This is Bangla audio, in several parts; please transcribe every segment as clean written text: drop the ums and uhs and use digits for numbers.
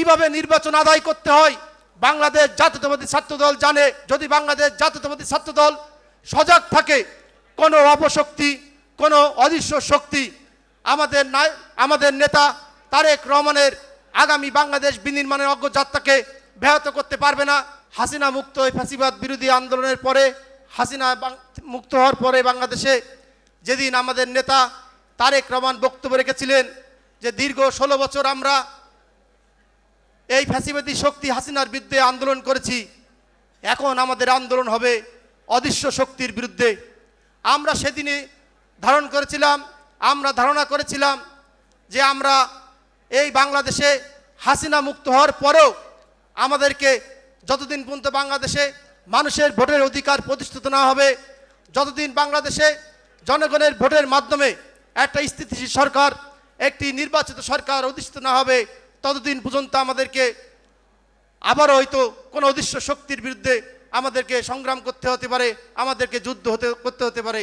কিভাবে নির্বাচন আদায় করতে হয় বাংলাদেশ জাতীয়তাবাদী ছাত্রদল জানে। যদি বাংলাদেশ জাতীয়তাবাদী ছাত্রদল সজাগ থাকে, কোনো অপশক্তি, কোনো অদৃশ্য শক্তি আমাদের নেতা তারেক রহমানের আগামী বাংলাদেশ বিনির্মাণের অগ্রযাত্রাকে ব্যাহত করতে পারবে না। হাসিনা মুক্ত ফ্যাসিবাদ বিরোধী আন্দোলনের পরে, হাসিনা মুক্ত হওয়ার পরে বাংলাদেশে যেদিন আমাদের নেতা তারেক রহমান বক্তব্য রেখেছিলেন যে দীর্ঘ 16 বছর আমরা এই ফ্যাসিবাদী শক্তি হাসিনার বিরুদ্ধে আন্দোলন করেছি, এখন আমাদের আন্দোলন হবে অদৃশ্য শক্তির বিরুদ্ধে। আমরা সেদিনে ধারণা করেছিলাম যে আমরা এই বাংলাদেশে হাসিনা মুক্ত হওয়ার পরেও আমাদেরকে যতদিন পর্যন্ত বাংলাদেশে মানুষের ভোটের অধিকার প্রতিষ্ঠিত না হবে, যতদিন বাংলাদেশে জনগণের ভোটের মাধ্যমে একটা স্থিতিশীল সরকার, একটি নির্বাচিত সরকার অধিষ্ঠিত না হবে, ততদিন পর্যন্ত আমাদেরকে আবারও হয়তো কোনো অদৃশ্য শক্তির বিরুদ্ধে আমাদেরকে সংগ্রাম করতে হতে পারে, আমাদেরকে যুদ্ধ করতে হতে পারে।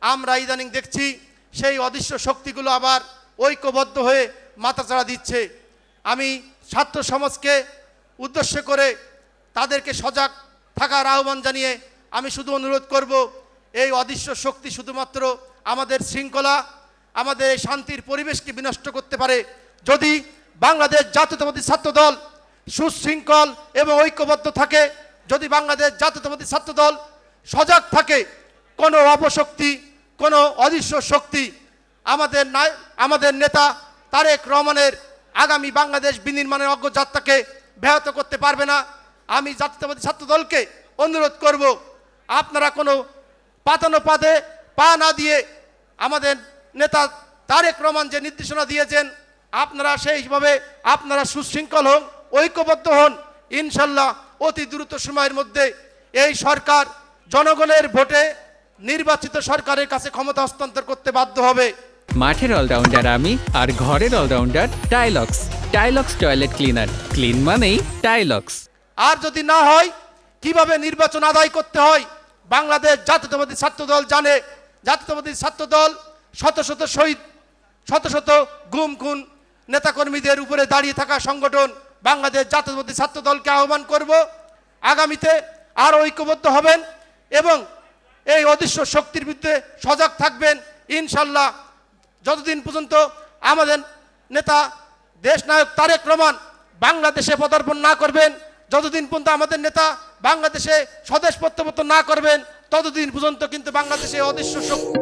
আমরা ইদানিং দেখছি সেই অদৃশ্য শক্তিগুলো আবার ঐক্যবদ্ধ হয়ে মাথাচাড়া দিচ্ছে। আমি ছাত্র সমাজকে উদ্দেশ্য করে তাদেরকে সজাগ থাকার আহ্বান জানিয়ে আমি শুধু অনুরোধ করব, এই অদৃশ্য শক্তি শুধুমাত্র আমাদের শৃঙ্খলা, আমাদের শান্তির পরিবেশকে বিনষ্ট করতে পারে। যদি বাংলাদেশ জাতীয়তাবাদী ছাত্রদল সুশৃঙ্খল এবং ঐক্যবদ্ধ থাকে, যদি বাংলাদেশ জাতীয়তাবাদী ছাত্রদল সজাগ থাকে, কোনো অপশক্তি, কোনো অদৃশ্য শক্তি আমাদের নেতা তারেক রহমানের আগামী বাংলাদেশ বিনির্মাণের অগ্রযাত্রাকে ব্যাহত করতে পারবে না। আমি জাতীয়তাবাদী ছাত্রদলকে অনুরোধ করব, আপনারা কোনো পাতানো পাতে পা না দিয়ে আমাদের নেতা তারেক রহমান যে নির্দেশনা দিয়েছেন আপনারা সেইভাবে আপনারা সুশৃঙ্খল হন, ঐক্যবদ্ধ হন। ইনশাল্লাহ অতি দ্রুত সময়ের মধ্যে এই সরকার জনগণের ভোটে নির্বাচিত সরকারের কাছে ক্ষমতা হস্তান্তর করতে বাধ্য হবে। মাঠের অলরাউন্ডার আমি, আর ঘরের allrounder Tylox. Tylox toilet cleaner, clean মানেই টাইলক্স। আর যদি না হয় কিভাবে নির্বাচন আদায় করতে হয় বাংলাদেশ জাতীয়তাবাদী ছাত্রদল জানে। জাতীয়তাবাদী ছাত্রদল শত শত শহীদ, শত শত গুম খুন নেতাকর্মীদের উপরে দাঁড়িয়ে থাকা সংগঠন। বাংলাদেশ জাতীয়তাবাদী ছাত্রদলকে আহ্বান করব, আগামীতে আরও ঐক্যবদ্ধ হবেন এবং এই অদৃশ্য শক্তির বিরুদ্ধে সজাগ থাকবেন। ইনশাল্লাহ যতদিন পর্যন্ত আমাদের নেতা দেশনায়ক তারেক রহমান বাংলাদেশে পদার্পণ না করবেন, যতদিন পর্যন্ত আমাদের নেতা বাংলাদেশে স্বদেশ প্রত্যাবর্তন না করবেন, ততদিন পর্যন্ত কিন্তু বাংলাদেশে অদৃশ্য শক্তি